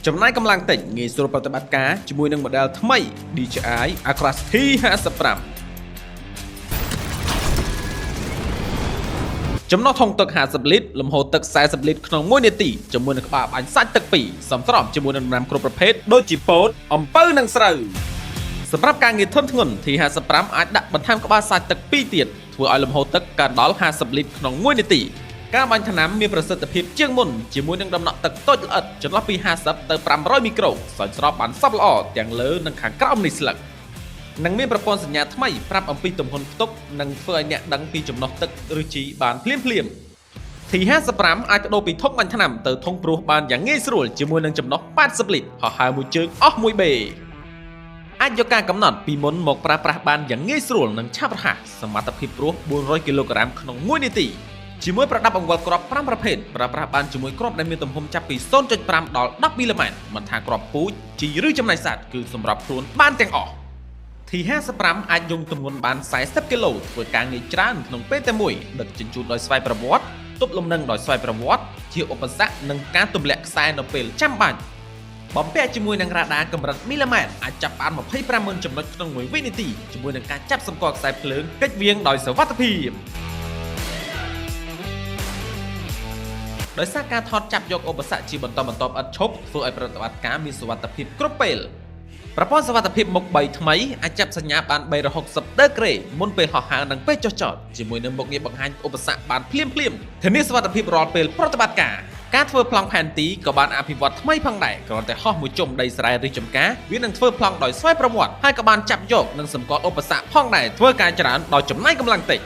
ចំណាយកម្លាំងតិចងាយស្រួលប្រតិបត្តិការជាមួយនឹង model ថ្មី DJI Acras T55 ចំណុះធុងទឹក50លីត្រលំហូរទឹក40លីត្រក្នុង1នាទីជាមួយនឹងក្បាលបាញ់សាច់ទឹក2សមស្របជាមួយនឹងដំណាំគ្រប់ប្រភេទដូចជាពោតអំពៅនិងស្រូវសម្រាប់ការងារធន់ធ្ងន់ T55 អាចដាក់បន្ថែមក្បាលសាច់ទឹក2ទៀតធ្វើឲ្យលំហូរទឹកកើនដល់50លីត្រក្នុង1នាទីការបាញ់ថ្នាំមានប្រសិទ្ធភាពជាងមុនជាមួយនឹងដំណក់ទឹកតូចល្អិតចន្លោះពី50ទៅ500មីក្រូស្រោចស្រពបានសព្វល្អទាំងលើនិងខាងក្រោមនៃស្លឹកនិងមានប្រព័ន្ធសញ្ញាថ្មីប្រាប់អំពីទំហំផ្ទុកនិងធ្វើឲ្យអ្នកដឹងពីចំណុះទឹកឬជីបានភ្លាម T55 អាចបដូរពីធុងបាញ់ថ្នាំទៅធុងព្រួសបានយ៉ាងងាយស្រួលជាមួយនឹងចំណុះ80លីត្រហោះហើរមួយជើងអស់មួយបេអាចយកការកំណត់ពីមុនមកប្រើប្រាស់បានយ៉ាងងាយស្រួលនិងឆាប់រហ័សសមត្ថភាពព្រួស400គីឡូក្រាមក្នុង1នាទីជាមួយប្រដាប់អង្វល់គ្រាប់5ប្រភេទប្រើប្រាស់បានជាមួយគ្រាប់ដែលមានទំហំចាប់ពី 0.5 ដល់ 10 មីលីម៉ែត្រមិនថាគ្រាប់ពូជជីឬចំណីសត្វគឺសម្រាប់ខ្លួនបានទាំងអស់T55 អាចយងទម្ងន់បាន40គីឡូធ្វើការងារច្រើនក្នុងពេលតែមួយដឹកជញ្ជូនដោយស្វ័យប្រវត្តិទប់លំនឹងដោយស្វ័យប្រវត្តិជាឧបសគ្គនិងការទម្លាក់ខ្សែនៅពេលចាំបាច់បំពាក់ជាមួយនឹងរ៉ាដាកម្រិតមីលីម៉ែត្រអាចចាប់បាន250,000ចំណុចក្នុង1វិនាទីជាមួយនឹងការចាប់សម្គាល់ខ្សែភ្លើងកិច្ចវៀងដោយសុវត្ថិភាពដោយសារការថតចាប់យកឧបសគ្គជាបន្តបន្ទាប់ឥតឈប់ធ្វើឲ្យប្រតិបត្តិការមានសុវត្ថិភាពគ្រប់ពេលប្រព័ន្ធសុវត្ថិភាពមុខ3ថ្មីអាចចាប់សញ្ញាបាន360ដឺក្រេមុនពេលហោះហើរនិងពេលចុះចតជាមួយនឹងមុខងារបង្ហាញឧបសគ្គបានភ្លាមធានាសុវត្ថិភាពរាល់ពេលប្រតិបត្តិការធ្វើប្លង់ផែនទីក៏បានអភិវឌ្ឍថ្មីផងដែរគ្រាន់តែហោះមួយជុំដីស្រែឬចំការវានឹងធ្វើប្លង់ដោយស្វ័យប្រវត្តិហើយក៏បានចាប់យកនិងសម្គាល់ឧបសគ្គផងដែរធ្វើការច្រើនដោយចំណាយកម្លាំងតិច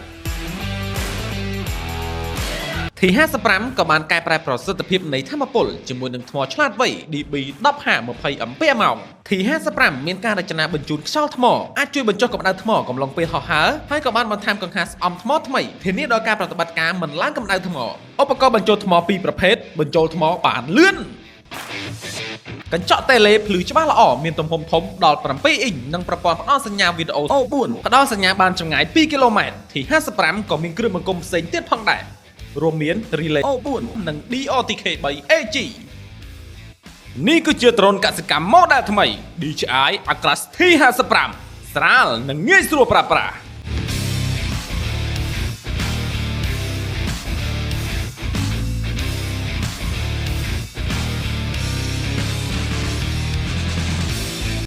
T55 ក៏បានកែប្រែប្រសិទ្ធភាពនៃថាមពលជាមួយនឹងថ្មឆ្លាតវៃ DB10H20 អាំពែម៉ោង T55 មានការរចនាបញ្ជូនខ្យល់ថ្មអាចជួយបញ្ចុះកម្ដៅថ្មកំឡុងពេលហោះហើរហើយក៏បានបន្ថែមកង្ហារស្អំថ្មថ្មីធានាដល់ការប្រតិបត្តិការមិនឡើងកម្ដៅថ្មឧបករណ៍បញ្ចូលថ្ម2ប្រភេទបញ្ចូលថ្មបានលឿនកញ្ចក់តេឡេភ្លឺច្បាស់ល្អមានទំហំធំដល់7អ៊ីងនិងប្រព័ន្ធផ្ដល់សញ្ញាវីដេអូ O4 ផ្ដល់សញ្ញាបានចម្ងាយ2គីឡូម៉ែត្រ T55 ក៏មានគ្រឿងបង្គុំផ្សេងទៀតផងដែររួមមាន Relay O4 និង DOTK3 AG នេះគឺជាដ្រូនកសិកម្ម model ថ្មី DJI Acras T55 ស្រាលនិងងាយស្រួលប្រើប្រាស់